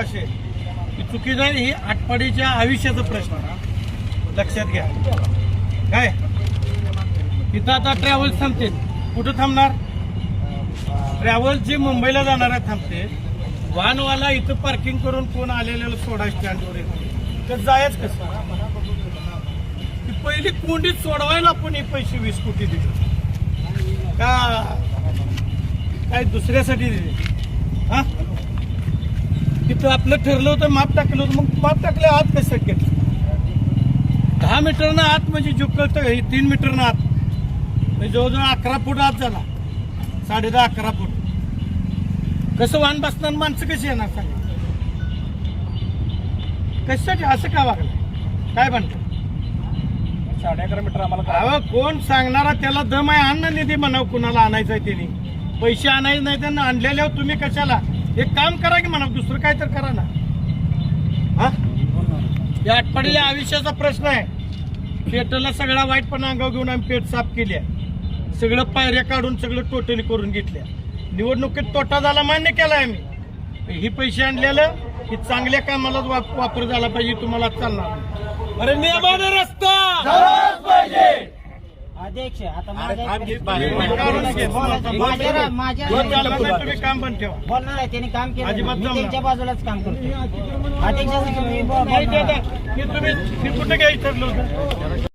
असे चुकीचं आहे, ही आटपाडीच्या आयुष्याचा प्रश्न लक्षात घ्या. काय इथं आता ट्रॅव्हल्स थांबते, कुठं थांबणार? ट्रॅव्हल्स जी मुंबईला जाणार आहे थांबते. वाहनवाला इथं पार्किंग करून कोण आलेल्याला सोडा स्टँडवर येतो, तर जायच कसं? पहिली कोंडीत सोडवायला आपण हे पैसे 20 कोटी दिले का काय दुसऱ्यासाठी दिले? हा, तिथं आपलं ठरलं होतं, माप टाकलं होतं, मग माप टाकल्या आत कसं शक्य? 10 मीटरनं आत म्हणजे जुकलं 3 मीटरनं आत म्हणजे जवळजवळ 11 फूट आत झाला, 10.5-11 फूट. कसं वाहन बसणार, माणसं कशी येणार सांगा? कशासाठी असं का वागलं? काय बनतं? 11.5 मीटर आम्हाला कोण सांगणारा? त्याला दम आहे, अन्न निधी म्हणाव, कुणाला आणायचं आहे त्यांनी पैसे आणायचे नाही, त्यांना आणलेल्यावर तुम्ही कशाला? एक काम करा की म्हणा, दुसरं काय तर करा ना. हा, या आटपाडीच्या आयुष्याचा प्रश्न आहे. पेटला सगळा वाईटपणा अंगावर घेऊन आम्ही पेट साफ केली आहे, सगळं पायऱ्या काढून सगळं टोटली करून घेतल्या. निवडणुकीत तोटा झाला मान्य केलाय आम्ही. ही पैसे आणलेलं ही चांगल्या कामालाच वापर झाला पाहिजे, तुम्हाला चालणार नाही. अरे नियमाने रस्ता अध्यक्ष आता तुम्ही काम बंद ठेवा. बोलणार आहे, त्यांनी काम केलं, अजिबात मी जमणार. त्यांच्या बाजूलाच काम करतो. अध्यक्ष तुम्ही कुठे घ्यायचं ठरलं होतं?